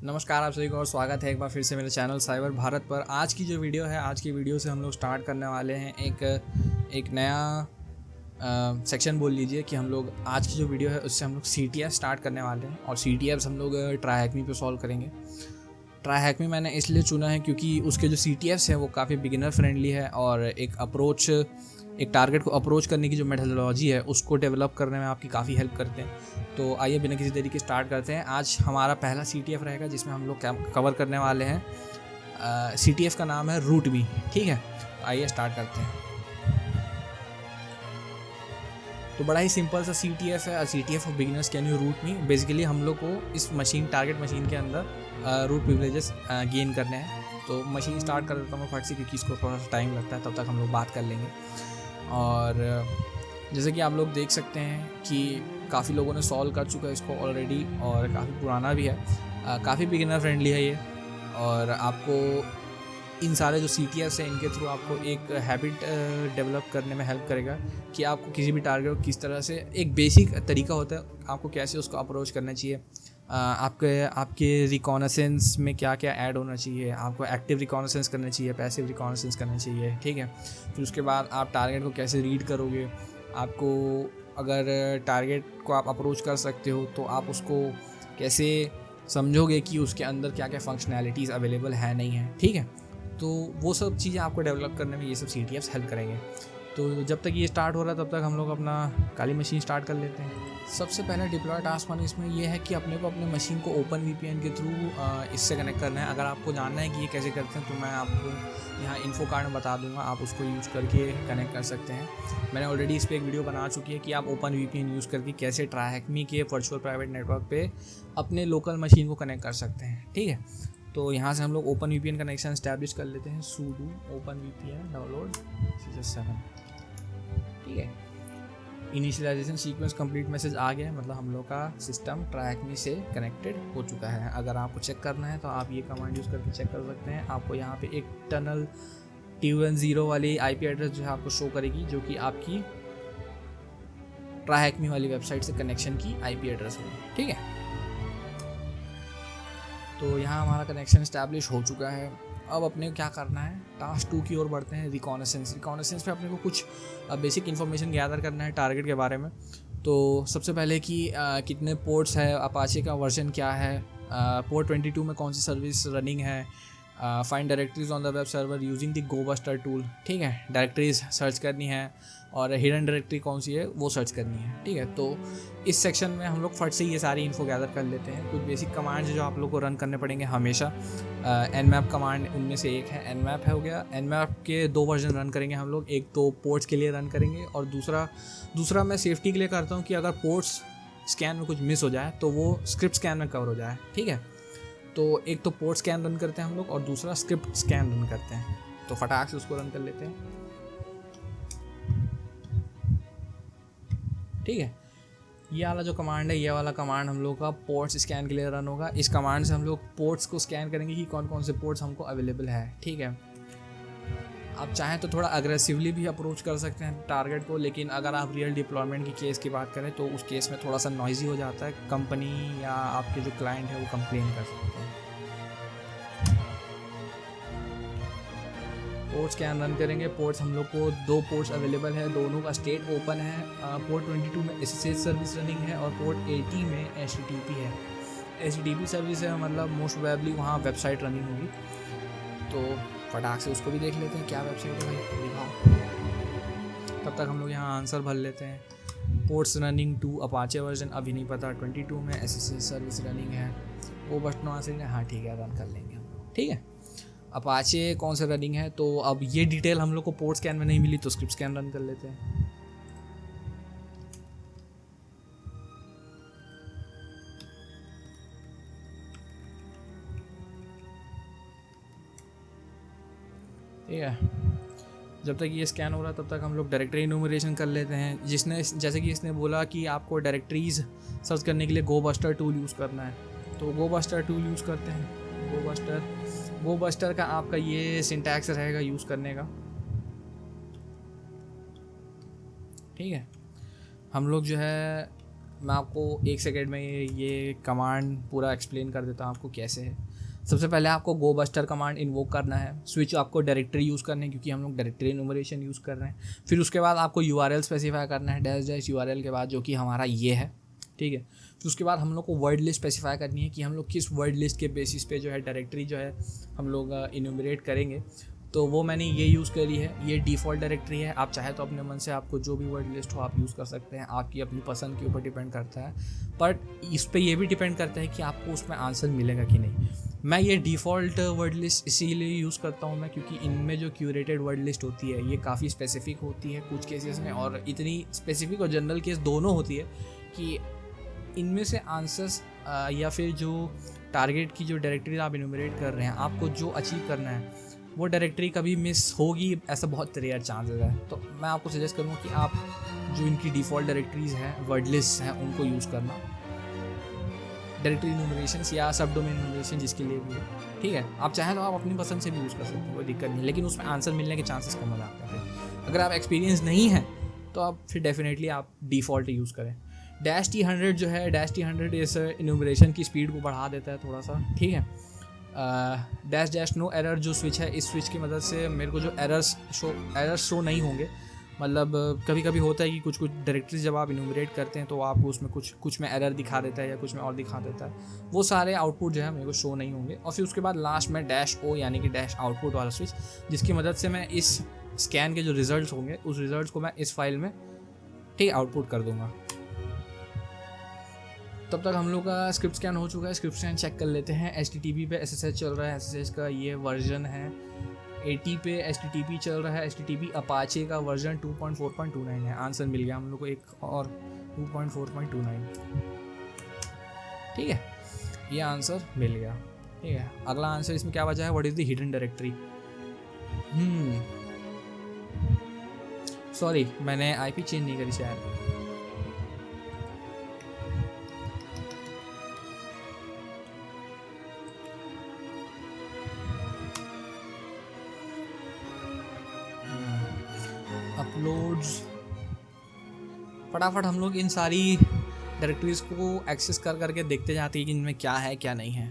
नमस्कार आप सभी को और स्वागत है एक बार फिर से मेरे चैनल साइबर भारत पर। आज की जो वीडियो है, आज की वीडियो से हम लोग स्टार्ट करने वाले हैं एक नया सेक्शन बोल लीजिए कि हम लोग आज की जो वीडियो है उससे हम लोग CTF स्टार्ट करने वाले हैं और CTFs हम लोग ट्राईहैकमी पे सॉल्व करेंगे। ट्राईहैकमी मैंने इसलिए चुना है क्योंकि उसके जो CTFs हैं वो काफ़ी बिगिनर फ्रेंडली है और एक टारगेट को अप्रोच करने की जो मेथोडोलॉजी है उसको डेवलप करने में आपकी काफ़ी हेल्प करते हैं। तो आइए बिना किसी देरी के स्टार्ट करते हैं। आज हमारा पहला CTF रहेगा जिसमें हम लोग कवर करने वाले हैं। CTF का नाम है रूट मी। ठीक है, तो आइए स्टार्ट करते हैं। तो बड़ा ही सिंपल सा CTF है। CTF of beginners can you root me. Basically हम लोग को इस टारगेट मशीन के अंदर रूट प्रिविलेजेस गेन करने हैं। तो मशीन स्टार्ट कर देता हूँ फट से क्योंकि इसको थोड़ा सा टाइम लगता है, तब तक हम लोग बात कर लेंगे। और जैसे कि आप लोग देख सकते हैं कि काफ़ी लोगों ने सॉल्व कर चुका है इसको ऑलरेडी और काफ़ी पुराना भी है, काफ़ी बिगिनर फ्रेंडली है ये। और आपको इन सारे जो CTFs हैं इनके थ्रू आपको एक हैबिट डेवलप करने में हेल्प करेगा कि आपको किसी भी टारगेट को किस तरह से, एक बेसिक तरीका होता है आपको कैसे उसको अप्रोच करना चाहिए। आपके रिकॉनेसेंस में क्या क्या ऐड होना चाहिए, आपको एक्टिव रिकॉनेसेंस करना चाहिए, पैसिव रिकॉनेसेंस करना चाहिए। ठीक है, फिर उसके बाद आप टारगेट को कैसे रीड करोगे। आपको अगर टारगेट को आप अप्रोच कर सकते हो तो आप उसको कैसे समझोगे कि उसके अंदर क्या क्या फंक्शनैलिटीज़ अवेलेबल है नहीं है। ठीक है, तो वो सब चीज़ें आपको डेवलप करने में ये सब CTFs हेल्प करेंगे। तो जब तक ये स्टार्ट हो रहा है तब तक हम लोग अपना काली मशीन स्टार्ट कर लेते हैं। सबसे पहले डिप्लॉय टास्क वन इसमें ये है कि अपने को अपने मशीन को ओपन VPN के थ्रू इससे कनेक्ट करना है। अगर आपको जानना है कि ये कैसे करते हैं तो मैं आपको यहाँ इन्फो कार्ड में बता दूंगा, आप उसको यूज़ करके कनेक्ट कर सकते हैं। मैंने ऑलरेडी इस पर एक वीडियो बना चुकी है कि आप ओपन VPN यूज़ करके कैसे ट्राईहैकमी के वर्चुअल प्राइवेट नेटवर्क पे अपने लोकल मशीन को कनेक्ट कर सकते हैं। ठीक है, तो यहाँ से हम लोग ओपन VPN कनेक्शन इस्टेब्लिश कर लेते हैं। sudo open VPN download CZ7। ठीक है, इनिशियलाइजेशन सीक्वेंस कंप्लीट मैसेज आ गया है, मतलब हम लोग का सिस्टम ट्राईहैकमी से कनेक्टेड हो चुका है। अगर आपको चेक करना है तो आप ये कमांड यूज़ करके चेक कर सकते हैं। आपको यहाँ पे एक टनल TU10 वाली IP एड्रेस जो है आपको शो करेगी, जो कि आपकी ट्राईहैकमी वाली वेबसाइट से कनेक्शन की IP एड्रेस होगी। ठीक है, तो यहाँ हमारा कनेक्शन इस्टेब्लिश हो चुका है। अब अपने को क्या करना है, टास्क 2 की ओर बढ़ते हैं। रिकॉनेसेंस पे अपने को कुछ बेसिक इन्फॉर्मेशन गैदर करना है टारगेट के बारे में। तो सबसे पहले कि कितने पोर्ट्स है, अपाचे का वर्जन क्या है, पोर्ट 22 में कौन सी सर्विस रनिंग है, find directories on the web server using the Gobuster tool. ठीक है, डायरेक्टरीज सर्च करनी है और हिडन डायरेक्टरी कौन सी है वो सर्च करनी है। ठीक है, तो इस सेक्शन में हम लोग फट से ये सारी इन्फो गैदर कर लेते हैं। कुछ बेसिक कमांड्स जो आप लोग को रन करने पड़ेंगे हमेशा। nmap कमांड उनमें से एक है। nmap हो गया, nmap के 2 वर्जन रन करेंगे हम लोग। एक तो पोर्ट्स के लिए रन करेंगे और दूसरा मैं सेफ्टी के लिए करता हूँ कि अगर पोर्ट्स स्कैन में कुछ मिस हो जाए तो वो स्क्रिप्ट स्कैन में कवर हो जाए। ठीक है, तो एक तो पोर्ट स्कैन रन करते हैं हम लोग और दूसरा स्क्रिप्ट स्कैन रन करते हैं। तो फटाक से उसको रन कर लेते हैं। ठीक है, ये वाला जो कमांड है, ये वाला कमांड हम लोग का पोर्ट्स स्कैन के लिए रन होगा। इस कमांड से हम लोग पोर्ट्स को स्कैन करेंगे कि कौन कौन से पोर्ट्स हमको अवेलेबल है। ठीक है, आप चाहें तो थोड़ा अग्रेसिवली भी अप्रोच कर सकते हैं टारगेट को, लेकिन अगर आप रियल डिप्लॉयमेंट की केस की बात करें तो उस केस में थोड़ा सा नॉइजी हो जाता है। कंपनी या आपके जो क्लाइंट है वो कंप्लेन कर सकते हैं। पोर्ट्स स्कैन रन करेंगे। पोर्ट्स हम लोग को 2 पोर्ट्स अवेलेबल है, दोनों का स्टेट ओपन है। पोर्ट 22 में SSH सर्विस रनिंग है और पोर्ट 80 में HTTP है। HTTP सर्विस है, मतलब मोस्ट प्रोबेबली वहाँ वेबसाइट रनिंग होगी। तो फटाक से उसको भी देख लेते हैं क्या वेबसाइट है भाई, दिखाओ। तब तक हम लोग यहाँ आंसर भर लेते हैं। पोर्ट्स रनिंग 2 अपाचे वर्जन अभी नहीं पता। 22 में SSH सर्विस रनिंग है, वो बटन वहाँ से हाँ ठीक है, रन कर लेंगे हम लोग। ठीक है, अपाचे कौन सा रनिंग है, तो अब ये डिटेल हम लोग को पोर्ट स्कैन में नहीं मिली तो स्क्रिप्ट स्कैन रन कर लेते हैं। ठीक है, जब तक ये स्कैन हो रहा है तब तक हम लोग डायरेक्टरी इनूमरेशन कर लेते हैं। जैसे कि इसने बोला कि आपको डायरेक्टरीज सर्च करने के लिए गोबस्टर टूल यूज़ करना है, तो गोबस्टर टूल यूज़ करते हैं। गोबस्टर का आपका ये सिंटैक्स रहेगा यूज़ करने का। ठीक है, हम लोग जो है मैं आपको 1 सेकेंड में ये कमांड पूरा एक्सप्लेन कर देता हूँ आपको कैसे है। सबसे पहले आपको गो बस्टर कमांड इन्वोक करना है। स्विच आपको डायरेक्टरी यूज़ करनी है क्योंकि हम लोग डायरेक्टरी इन्यूमरेशन यूज़ कर रहे हैं। फिर उसके बाद आपको URL स्पेसिफाई करना है, डैश URL के बाद, जो कि हमारा ये है, ठीक है। फिर उसके बाद हम लोग को वर्ड लिस्ट स्पेसिफाई करनी है कि हम लोग किस वर्ड लिस्ट के बेसिस पे जो है डायरेक्टरी जो है हम लोग इन्यूमरेट करेंगे। तो वो मैंने ये यूज़ करी है, ये डिफ़ॉल्ट डायरेक्टरी है। आप चाहे तो अपने मन से आपको जो भी वर्ड लिस्ट हो आप यूज़ कर सकते हैं, आपकी अपनी पसंद के ऊपर डिपेंड करता है। बट इस पे ये भी डिपेंड करता है कि आपको उसमें आंसर मिलेगा कि नहीं। मैं ये डिफ़ॉल्ट वर्ड लिस्ट इसीलिए यूज़ करता हूँ मैं, क्योंकि इनमें जो क्यूरेटेड वर्ड लिस्ट होती है ये काफ़ी स्पेसिफिक होती है कुछ केसेस में, और इतनी स्पेसिफिक और जनरल केस दोनों होती है कि इनमें से आंसर्स या फिर जो टारगेट की जो डायरेक्टरी आप इन्यूमरेट कर रहे हैं, आपको जो अचीव करना है वो डायरेक्टरी कभी मिस होगी, ऐसा बहुत रेयर चांसेस है। तो मैं आपको सजेस्ट करूँगा कि आप जो इनकी डिफ़ॉल्ट डायरेक्टरीज़ हैं, वर्ड लिस्ट हैं, उनको यूज़ करना, डायरेक्टरी इन्यूमरेशन या सब डोमेन इन्यूमरेशन जिसके लिए भी, ठीक है। आप चाहें तो आप अपनी पसंद से भी यूज़ कर सकते हैं, कोई दिक्कत नहीं, लेकिन उसमें आंसर मिलने के चांसेस कम हो जाते हैं। अगर आप एक्सपीरियंस नहीं है तो आप फिर डेफिनेटली आप डिफ़ॉल्ट यूज़ करें। -T100 जो है, -T100 इस इन्यूमरेशन की स्पीड को बढ़ा देता है थोड़ा सा, ठीक है। नो एरर जो स्विच है, इस स्विच की मदद से मेरे को जो एरर्स शो नहीं होंगे। मतलब कभी कभी होता है कि कुछ डायरेक्टरीज जब आप इन्यूमरेट करते हैं तो आपको उसमें कुछ में एरर दिखा देता है या कुछ में और दिखा देता है, वो सारे आउटपुट जो है मेरे को शो नहीं होंगे। और फिर उसके बाद लास्ट में -O यानी कि डैश आउटपुट वाला स्विच, जिसकी मदद से मैं इस स्कैन के जो रिजल्ट्स होंगे उस रिजल्ट्स को मैं इस फाइल में, ठीक, आउटपुट कर दूंगा। तब तक हम लोग का स्क्रिप्ट स्कैन हो चुका है। स्क्रिप्ट स्कैन चेक कर लेते हैं। HTTP पे SSH चल रहा है, SSH का ये वर्जन है। 80 पे HTTP चल रहा है, HTTP अपाचे का वर्जन 2.4.29 है। आंसर मिल गया हम लोग को एक और 2.4.29, ठीक है, ये आंसर मिल गया, ठीक है। अगला आंसर इसमें क्या बचा है, what is the hidden directory. Sorry, मैंने IP चेंज नहीं करी शायद। अपलोड्स, फटाफट हम लोग इन सारी डायरेक्टरीज़ को एक्सेस कर करके देखते जाते हैं कि इनमें क्या है क्या नहीं है।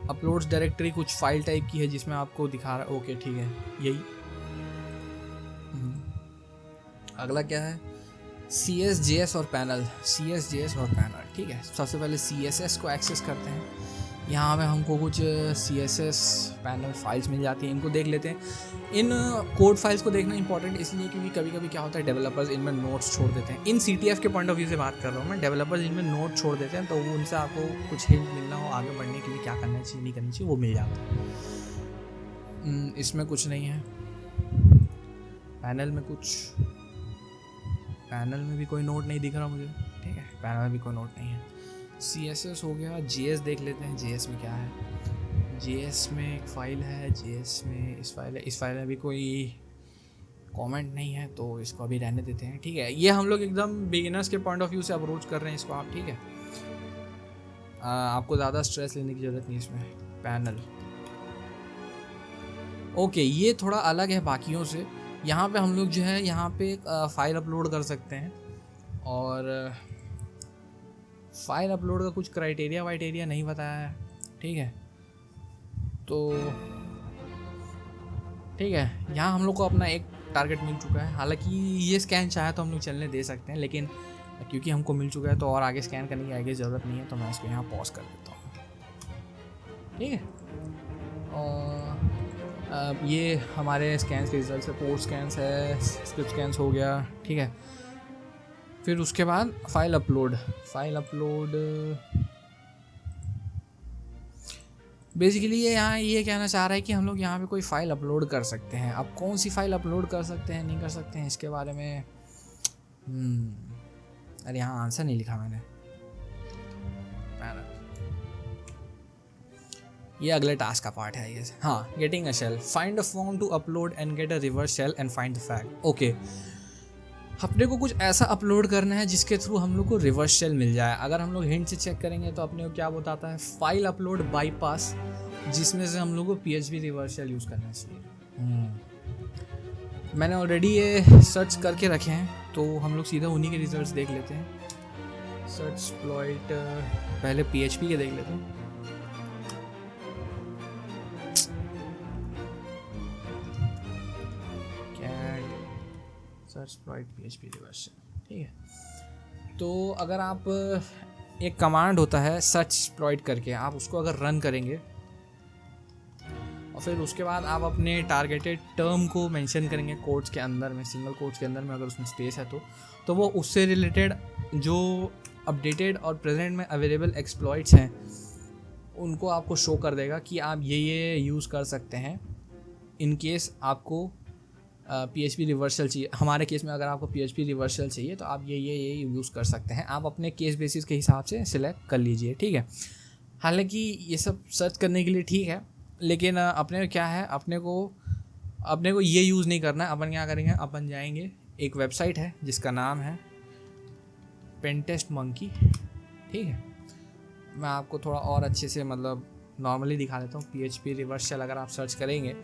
अपलोड्स डायरेक्टरी कुछ फाइल टाइप की है जिसमें आपको दिखा रहा है, ओके ठीक है, यही। अगला क्या है, CSJS और पैनल, CSJS और पैनल, ठीक है। सबसे पहले CSS को एक्सेस करते हैं। यहाँ पे हमको कुछ CSS पैनल फाइल्स मिल जाती हैं, इनको देख लेते हैं। इन कोड फाइल्स को देखना इंपॉर्टेंट इसलिए क्योंकि कभी कभी क्या होता है, डेवलपर्स इनमें नोट्स छोड़ देते हैं। इन CTF के पॉइंट ऑफ व्यू से बात कर रहा हूँ मैं, डेवलपर्स इनमें नोट छोड़ देते हैं, तो वो उनसे आपको कुछ हिंट मिलना हो आगे बढ़ने के लिए क्या करना चाहिए नहीं करना चाहिए, वो मिल जाता है। इसमें कुछ नहीं है। पैनल में पैनल में भी कोई नोट नहीं दिख रहा मुझे, ठीक है, पैनल में भी कोई नोट नहीं है। CSS हो गया। JS देख लेते हैं, JS में क्या है। JS में एक फ़ाइल है, JS में इस फाइल में भी कोई कमेंट नहीं है, तो इसको अभी रहने देते हैं, ठीक है। ये हम लोग एकदम बिगिनर्स के पॉइंट ऑफ व्यू से अप्रोच कर रहे हैं इसको आप, ठीक है। आपको ज़्यादा स्ट्रेस लेने की ज़रूरत नहीं इसमें। पैनल, ओके, ये थोड़ा अलग है बाकियों से। यहाँ पे हम लोग जो है यहाँ पे फ़ाइल अपलोड कर सकते हैं, और फाइल अपलोड का कुछ क्राइटेरिया वाइटेरिया नहीं बताया है, ठीक है। तो ठीक है, यहाँ हम लोग को अपना एक टारगेट मिल चुका है। हालांकि ये स्कैन चाहे तो हम लोग चलने दे सकते हैं, लेकिन क्योंकि हमको मिल चुका है तो और आगे स्कैन करने की आगे ज़रूरत नहीं है, तो मैं इसको यहाँ पॉज कर देता हूँ, ठीक है। और ये हमारे स्कैन्स के रिजल्ट है, पोर्ट स्कैन्स है, स्क्रिप्ट स्कैन्स हो गया, ठीक है। फिर उसके बाद फाइल अपलोड बेसिकली ये यहाँ ये कहना चाह रहा है कि हम लोग यहाँ पे कोई फ़ाइल अपलोड कर सकते हैं। अब कौन सी फ़ाइल अपलोड कर सकते हैं नहीं कर सकते हैं इसके बारे में, अरे यहाँ आंसर नहीं लिखा मैंने। ये अगले टास्क का पार्ट है ये। हाँ, getting a shell, find a form to upload and get a reverse shell and find the fact. Okay, अपने को कुछ ऐसा अपलोड करना है जिसके थ्रू हम लोग को रिवर्स शेल मिल जाए। अगर हम लोग हिंट से चेक करेंगे तो अपने को क्या बताता है, फाइल अपलोड बाईपास, जिसमें से हम लोग को PHP रिवर्स शेल यूज़ करना चाहिए। मैंने ऑलरेडी ये सर्च करके रखे हैं, तो हम लोग सीधा उन्हीं के रिजल्ट्स देख लेते हैं। सर्च एक्सप्लॉइट, पहले PHP के देख लेते हैं। सर्च एक्सप्लॉइट PHP रिवर्सल, ठीक है। तो अगर आप एक कमांड होता है सर्च एक्सप्लॉइट करके, आप उसको अगर रन करेंगे और फिर उसके बाद आप अपने टारगेटेड टर्म को मेंशन करेंगे कोड्स के अंदर में, सिंगल कोड्स के अंदर में, अगर उसमें स्पेस है तो वो उससे रिलेटेड जो अपडेटेड और प्रेजेंट में अवेलेबल एक्सप्लॉइट्स हैं उनको आपको शो कर देगा कि आप ये यूज़ कर सकते हैं इन केस आपको PHP रिवर्सल चाहिए। हमारे केस में अगर आपको PHP रिवर्सल चाहिए तो आप ये यूज़ कर सकते हैं। आप अपने केस बेसिस के हिसाब से सिलेक्ट कर लीजिए, ठीक है। हालांकि ये सब सर्च करने के लिए ठीक है, लेकिन अपने क्या है, अपने को ये यूज़ नहीं करना है। अपन क्या करेंगे, अपन जाएंगे, एक वेबसाइट है जिसका नाम है पेनटेस्ट मंकी, ठीक है। मैं आपको थोड़ा और अच्छे से मतलब नॉर्मली दिखा देता हूँ। PHP रिवर्सल अगर आप सर्च करेंगे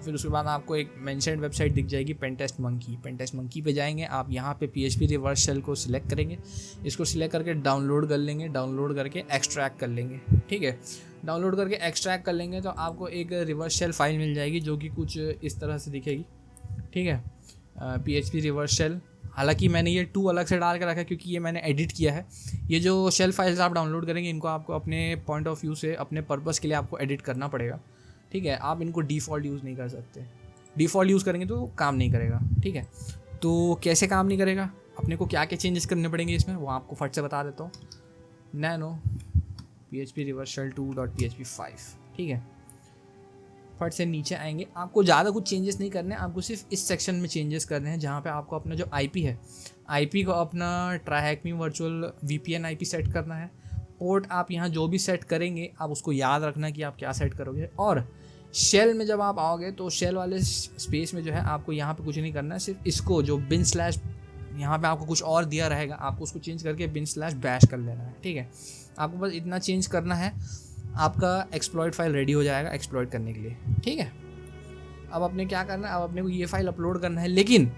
फिर उसके बाद आपको एक मेंशन्ड वेबसाइट दिख जाएगी पेनटेस्ट मंकी पे जाएंगे आप। यहाँ पे PHP रिवर्सल को सिलेक्ट करेंगे, इसको सिलेक्ट करके डाउनलोड कर लेंगे, डाउनलोड करके एक्सट्रैक्ट कर लेंगे, ठीक है। डाउनलोड करके एक्सट्रैक्ट कर लेंगे तो आपको एक रिवर्सल फाइल मिल जाएगी जो कि कुछ इस तरह से दिखेगी, ठीक है। PHP रिवर्सल, हालांकि मैंने ये 2 अलग से डाल के रखा है क्योंकि ये मैंने एडिट किया है। ये जो शेल फाइल्स आप डाउनलोड करेंगे इनको आपको अपने पॉइंट ऑफ व्यू से, अपने पर्पस के लिए आपको एडिट करना पड़ेगा, ठीक है। आप इनको डिफ़ॉल्ट यूज़ नहीं कर सकते, डिफ़ॉल्ट यूज़ करेंगे तो काम नहीं करेगा, ठीक है। तो कैसे काम नहीं करेगा, अपने को क्या क्या चेंजेस करने पड़ेंगे इसमें, वो आपको फट से बता देता हूँ। नैनो PHP रिवर्सल 2.php5, ठीक है। फट से नीचे आएंगे, आपको ज़्यादा कुछ चेंजेस नहीं करने, आपको सिर्फ इस सेक्शन में चेंजेस करने हैं जहाँ पे आपको अपना जो IP है, IP को अपना ट्राइहैकमी वर्चुअल VPN IP सेट करना है। पोर्ट आप यहाँ जो भी सेट करेंगे आप उसको याद रखना कि आप क्या सेट करोगे। और शेल में जब आप आओगे तो शेल वाले स्पेस में जो है आपको यहाँ पे कुछ नहीं करना है, सिर्फ इसको जो bin/, यहाँ पे आपको कुछ और दिया रहेगा, आपको उसको चेंज करके bin/bash कर लेना है, ठीक है। आपको बस इतना चेंज करना है, आपका एक्सप्लॉइट फाइल रेडी हो जाएगा एक्सप्लॉइट करने के लिए, ठीक है। अब अपने क्या करना है, अब अपने को ये फाइल अपलोड करना है, लेकिन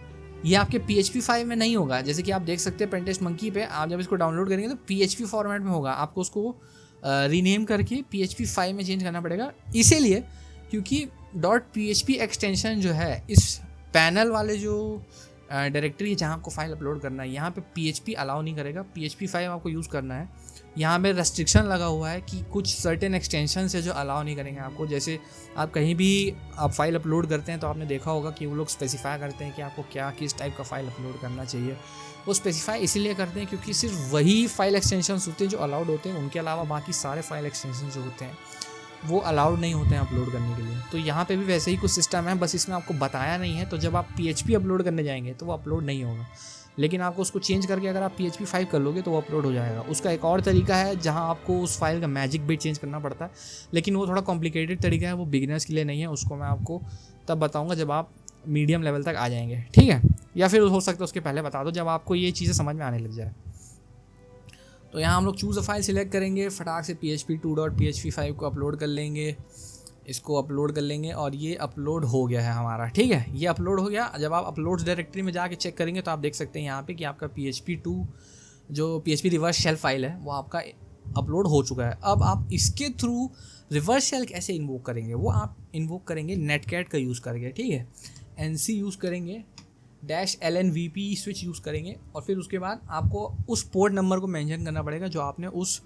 ये आपके PHP 5 में नहीं होगा। जैसे कि आप देख सकते हैं पेनटेस्ट मंकी पे, आप जब इसको डाउनलोड करेंगे तो PHP फॉर्मेट में होगा, आपको उसको रीनेम करके PHP 5 में चेंज करना पड़ेगा। इसीलिए क्योंकि .php एक्सटेंशन जो है इस पैनल वाले जो डायरेक्टरी है जहाँ आपको फाइल अपलोड करना है, यहाँ पे PHP अलाउ नहीं करेगा, PHP 5 आपको यूज़ करना है। यहाँ पे रेस्ट्रिक्शन लगा हुआ है कि कुछ सर्टेन एक्सटेंशन है जो अलाउ नहीं करेंगे आपको। जैसे आप कहीं भी आप फाइल अपलोड करते हैं तो आपने देखा होगा कि वो लोग स्पेसिफाई करते हैं कि आपको क्या किस टाइप का फाइल अपलोड करना चाहिए। वो स्पेसिफाई इसीलिए करते हैं क्योंकि सिर्फ वही फाइल एक्सटेंशन होते हैं जो अलाउड होते हैं, उनके अलावा बाकी सारे फाइल एक्सटेंशन जो होते हैं वो अलाउड नहीं होते हैं अपलोड करने के लिए। तो यहाँ पे भी वैसे ही कुछ सिस्टम है, बस इसमें आपको बताया नहीं है। तो जब आप PHP अपलोड करने जाएंगे तो वो अपलोड नहीं होगा, लेकिन आपको उसको चेंज करके अगर आप PHP 5 कर लोगे तो वो अपलोड हो जाएगा। उसका एक और तरीका है जहाँ आपको उस फाइल का मैजिक बिट चेंज करना पड़ता है, लेकिन वो थोड़ा कॉम्प्लिकेटेड तरीका है, वो बिगिनर्स के लिए नहीं है। उसको मैं आपको तब बताऊँगा जब आप मीडियम लेवल तक आ जाएंगे, ठीक है। या फिर हो सकता है उसके पहले बता दो जब आपको ये चीज़ें समझ में आने लग जाए। तो यहाँ हम लोग चूज़ अ फाइल सिलेक्ट करेंगे, फटाक से PHP 2.php5 को अपलोड कर लेंगे, इसको अपलोड कर लेंगे और ये अपलोड हो गया है हमारा, ठीक है। ये अपलोड हो गया। जब आप अपलोड्स डायरेक्टरी में जाके चेक करेंगे तो आप देख सकते हैं यहाँ पे कि आपका PHP 2 जो PHP रिवर्स शेल फाइल है वो आपका अपलोड हो चुका है। अब आप इसके थ्रू रिवर्स शेल कैसे इन्वोक करेंगे, वो आप इन्वोक करेंगे नेटकैट का यूज़ करके, ठीक है। NC यूज़ करेंगे, -LNVP स्विच यूज़ करेंगे और फिर उसके बाद आपको उस पोर्ट नंबर को मेंशन करना पड़ेगा जो आपने उस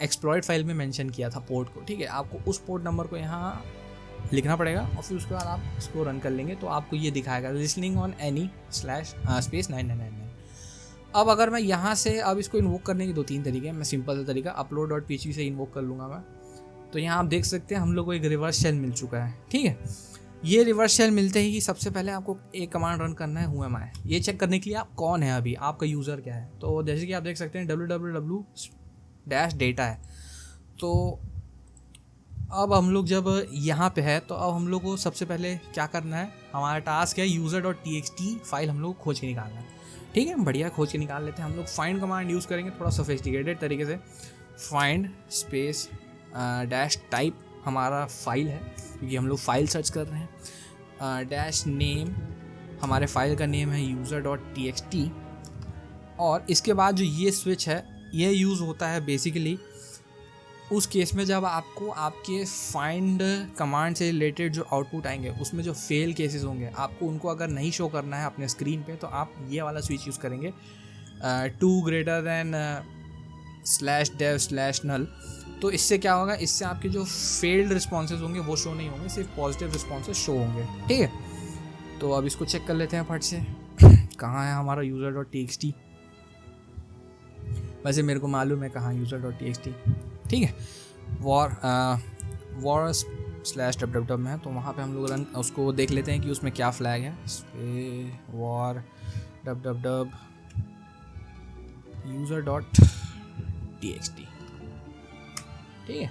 एक्सप्लॉइट फाइल में मेंशन किया था पोर्ट को, ठीक है। आपको उस पोर्ट नंबर को यहाँ लिखना पड़ेगा और फिर उसके बाद आप इसको रन कर लेंगे तो आपको ये दिखाएगा लिसनिंग ऑन एनी स्पेस 9999। अब अगर मैं यहाँ से अब इसको इन्वोक करने के 2-3 तरीके हैं। मैं सिंपल सा तरीका upload.php से इन्वोक कर लूँगा मैं। तो यहाँ आप देख सकते हैं हम लोग को एक रिवर्स शेल मिल चुका है, ठीक है। ये रिवर्स शेल मिलते ही सबसे पहले आपको एक कमांड रन करना है, who am I, ये चेक करने के लिए आप कौन है, अभी आपका यूज़र क्या है। तो जैसे कि आप देख सकते हैं www-data है। तो अब हम लोग जब यहाँ पे है तो अब हम लोग को सबसे पहले क्या करना है, हमारा टास्क है user.txt फाइल हम लोग को खोज के निकालना है, ठीक है। बढ़िया खोज के निकाल लेते हैं हम लोग। फाइंड कमांड यूज़ करेंगे थोड़ा सोफिस्टिकेटेड तरीके से। फाइंड स्पेस -type हमारा फाइल है क्योंकि हम लोग फाइल सर्च कर रहे हैं, -name हमारे फाइल का नेम है user.txt। और इसके बाद जो ये स्विच है ये यूज़ होता है बेसिकली उस केस में जब आपको आपके फाइंड कमांड से रिलेटेड जो आउटपुट आएंगे उसमें जो फेल केसेस होंगे, आपको उनको अगर नहीं शो करना है अपने स्क्रीन पे, तो आप ये वाला स्विच यूज़ करेंगे 2 greater than /dev/null। तो इससे क्या होगा, इससे आपके जो फेल्ड रिस्पॉन्सेज होंगे वो शो नहीं होंगे, सिर्फ पॉजिटिव रिस्पॉन्सेज शो होंगे। ठीक है, तो अब इसको चेक कर लेते हैं फट से। कहाँ है हमारा user.txt? वैसे मेरे को मालूम है कहाँ user.txt। ठीक है, war/www में है, तो वहाँ पे हम लोग रन उसको देख लेते हैं कि उसमें क्या फ्लैग है। war www user.txt। ठीक है,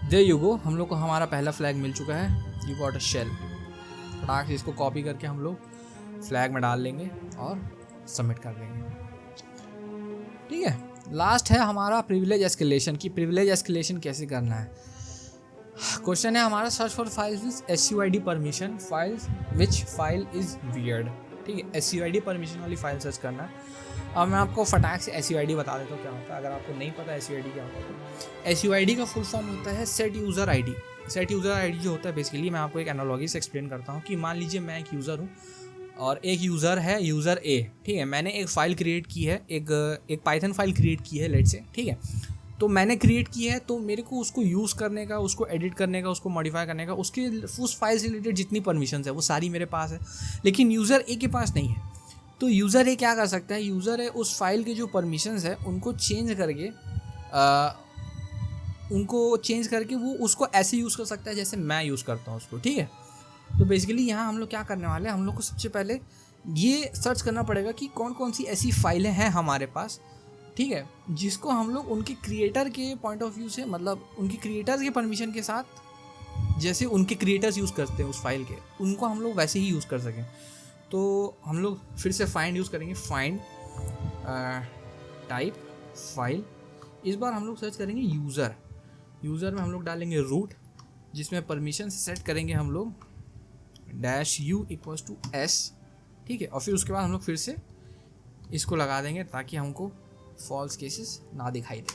देयर यू गो, हम लोग को हमारा पहला फ्लैग मिल चुका है। You got a shell. फटाक से इसको कॉपी करके हम लोग फ्लैग में डाल लेंगे और सबमिट कर देंगे। ठीक है, लास्ट है हमारा प्रिविलेज एस्केलेशन की प्रिविलेज एस्केलेशन कैसे करना है। क्वेश्चन है हमारा search for files with SUID permission files which file is weird. ठीक है, SUID परमिशन वाली फाइल सर्च करना है। अब मैं आपको फटाक से SUID बता देता हूँ क्या होता है, अगर आपको नहीं पता SUID क्या होता है। SUID का फुल फॉर्म होता है set user ID। Set user ID जो होता है बेसिकली, मैं आपको एक एनालॉजी से एक्सप्लेन करता हूँ कि मान लीजिए मैं एक यूज़र हूँ और एक यूज़र है यूज़र A। ठीक है, मैंने एक फ़ाइल क्रिएट की है, एक पाइथन फाइल क्रिएट की है लेट से। ठीक है, तो मैंने क्रिएट की है, तो मेरे को उसको यूज़ करने का, उसको एडिट करने का, उसको मॉडिफाई करने का, उसके उस फाइल से रिलेटेड जितनी परमिशंस है वो सारी मेरे पास है, लेकिन यूज़र A के पास नहीं है। तो यूज़र A क्या कर सकता है, यूज़र A उस फाइल के जो परमिशंस है उनको चेंज करके वो उसको ऐसे यूज़ कर सकता है जैसे मैं यूज़ करता हूँ उसको। ठीक है, तो बेसिकली यहाँ हम लोग क्या करने वाले हैं, हम लोग को सबसे पहले ये सर्च करना पड़ेगा कि कौन कौन सी ऐसी फाइलें हैं हमारे पास। ठीक है, जिसको हम लोग उनके क्रिएटर के पॉइंट ऑफ व्यू से, मतलब उनके क्रिएटर्स के परमिशन के साथ, जैसे उनके क्रिएटर्स यूज़ करते हैं उस फाइल के, उनको हम लोग वैसे ही यूज़ कर सकें। तो हम लोग फिर से फाइंड यूज़ करेंगे, फाइंड टाइप फाइल। इस बार हम लोग सर्च करेंगे यूज़र में हम लोग डालेंगे रूट, जिसमें परमिशन सेट करेंगे हम लोग -u=s। ठीक है, और फिर उसके बाद हम लोग फिर से इसको लगा देंगे ताकि हमको फॉल्स केसेस ना दिखाई दे।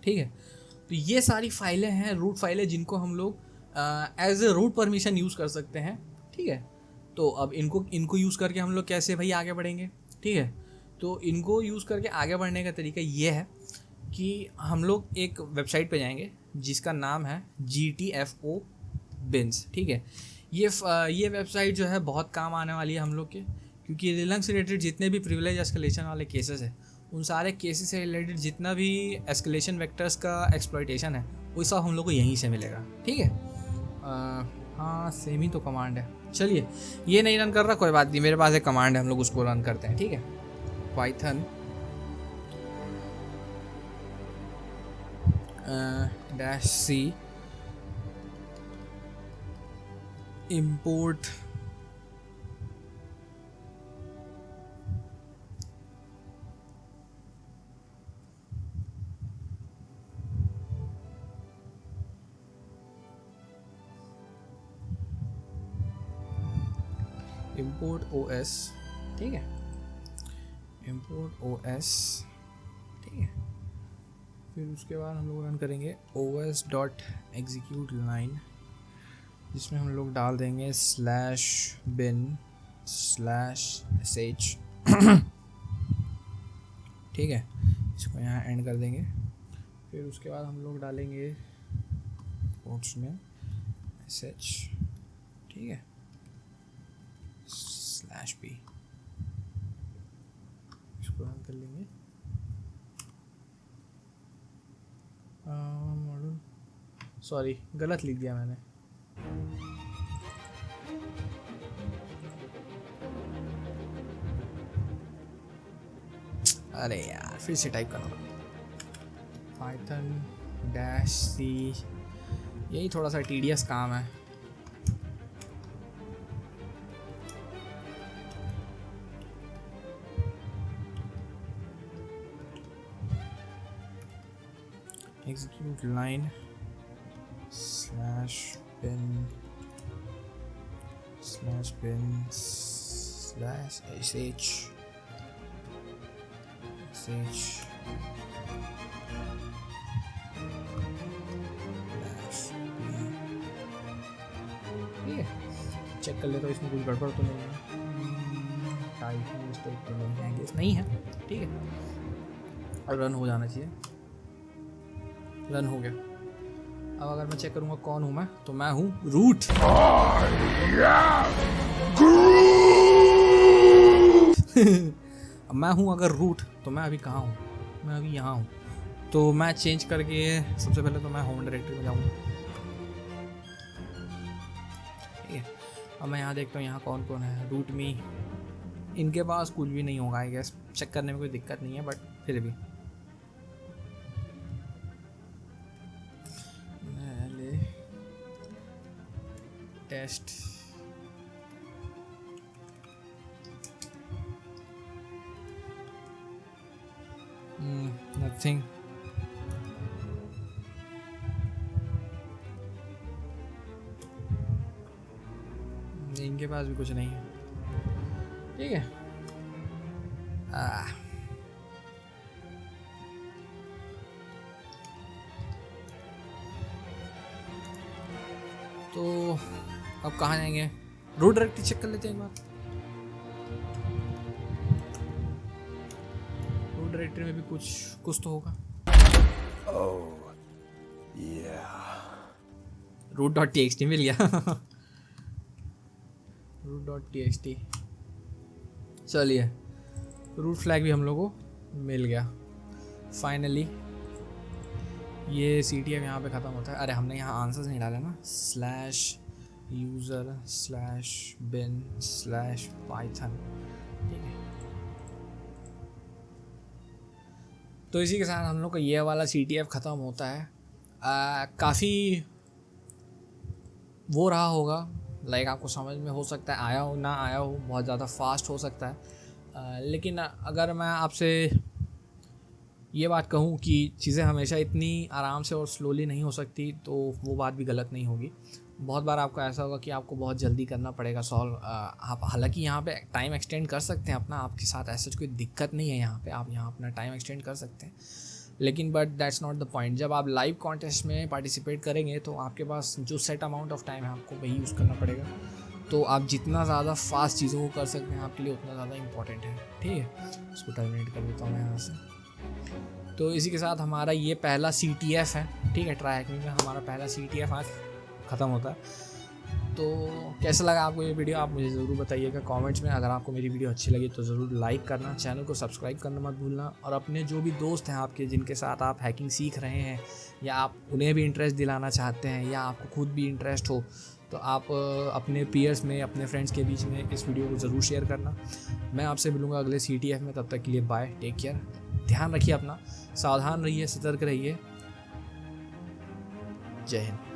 ठीक है, तो ये सारी फाइलें हैं, रूट फाइलें, जिनको हम लोग as a root permission use कर सकते हैं। ठीक है, तो अब इनको यूज़ करके हम लोग कैसे भाई आगे बढ़ेंगे। ठीक है, तो इनको यूज़ करके आगे बढ़ने का तरीका ये है कि हम लोग एक वेबसाइट पे जाएंगे जिसका नाम है GTFO बिन्स। ठीक है, ये वेबसाइट जो है बहुत काम आने वाली है हम लोग के, क्योंकि लिनक्स से रिलेटेड जितने भी प्रिविलेज एस्केलेशन वाले केसेस हैं, उन सारे केसेस से रिलेटेड जितना भी एस्केलेशन वेक्टर्स का एक्सप्लॉइटेशन है वो सब हम लोग को यहीं से मिलेगा। ठीक है, हाँ सेम ही तो कमांड है। चलिए, ये नहीं रन कर रहा, कोई बात नहीं, मेरे पास एक कमांड है, हम लोग उसको रन करते हैं। ठीक है, पाइथन -c import OS। ठीक है, import OS। ठीक है, फिर उसके बाद हम लोग रन करेंगे os.execute-line, जिसमें हम लोग डाल देंगे /bin/sh। ठीक है, इसको यहाँ एंड कर देंगे। फिर उसके बाद हम लोग डालेंगे कोट्स में sh। ठीक है, /p, इसको रन कर लेंगे। मॉडल, सॉरी गलत लिख दिया मैंने। अरे यार, फिर से टाइप करना पड़ेगा, python-c। यही थोड़ा सा टीडियस काम है। execute-line /bin/c bin /sh check कर लेता हूँ इसमें कुछ गड़बड़ तो नहीं है, टाइप मिस्टेक तो नहीं है, गेस नहीं है, ठीक है। और रन हो जाना चाहिए, रन हो गया। अब अगर मैं चेक करूँगा कौन हूँ मैं, तो मैं हूँ रूट। मैं हूँ अगर रूट, तो मैं अभी कहाँ हूँ, मैं अभी यहाँ हूँ। तो मैं चेंज करके सबसे पहले तो मैं होम डायरेक्टरी में जाऊँगा, ठीक है। अब मैं यहाँ देखता हूँ यहाँ कौन कौन है, रूट मी, इनके पास कुछ भी नहीं होगा आई गेस, चेक करने में कोई दिक्कत नहीं है, बट फिर भी टेस्ट नथिंग, इनके पास भी कुछ नहीं है, ठीक है। तो अब कहाँ जाएंगे, रूट डायरेक्टरी चेक कर लेते हैं एक बार। रूट डायरेक्टरी में भी कुछ तो होगा। root.txt मिल गया। root.txt, चलिए रूट फ्लैग भी हम लोगों को मिल गया फाइनली। ये CTF यहाँ पे ख़त्म होता है। अरे हमने यहाँ आंसर्स नहीं डाले ना, /user/bin/python, ठीक है। तो इसी के साथ हम लोग का ये वाला CTF ख़त्म होता है। काफ़ी वो रहा होगा, लाइक आपको समझ में हो सकता है आया हो ना आया हो, बहुत ज़्यादा फास्ट हो सकता है, लेकिन अगर मैं आपसे ये बात कहूँ कि चीज़ें हमेशा इतनी आराम से और स्लोली नहीं हो सकती, तो वो बात भी गलत नहीं होगी। बहुत बार आपको ऐसा होगा कि आपको बहुत जल्दी करना पड़ेगा सॉल्व। आप हालांकि यहाँ पे टाइम एक्सटेंड कर सकते हैं अपना, आपके साथ ऐसा कोई दिक्कत नहीं है यहाँ पे, आप यहाँ अपना टाइम एक्सटेंड कर सकते हैं, लेकिन but that's not the point. जब आप लाइव कॉन्टेस्ट में पार्टिसिपेट करेंगे तो आपके पास जो सेट अमाउंट ऑफ टाइम है आपको वही यूज़ करना पड़ेगा। तो आप जितना ज़्यादा फास्ट चीज़ों को कर सकते हैं आपके लिए उतना ज़्यादा इंपॉर्टेंट है, ठीक है। इसको टर्मिनेट कर देता हूँ मैं यहाँ से। तो इसी के साथ हमारा ये पहला CTF है, ठीक है। ट्राई हैकिंग में हमारा पहला CTF आज ख़त्म होता है। तो कैसा लगा आपको ये वीडियो, आप मुझे ज़रूर बताइएगा कमेंट्स में। अगर आपको मेरी वीडियो अच्छी लगी तो ज़रूर लाइक करना, चैनल को सब्सक्राइब करना मत भूलना, और अपने जो भी दोस्त हैं आपके जिनके साथ आप हैकिंग सीख रहे हैं, या आप उन्हें भी इंटरेस्ट दिलाना चाहते हैं, या आपको खुद भी इंटरेस्ट हो, तो आप अपने पीयर्स में, अपने फ्रेंड्स के बीच में इस वीडियो को ज़रूर शेयर करना। मैं आपसे मिलूँगा अगले CTF में, तब तक के लिए बाय, टेक केयर, ध्यान रखिए अपना, सावधान रहिए, सतर्क रहिए। जय हिंद।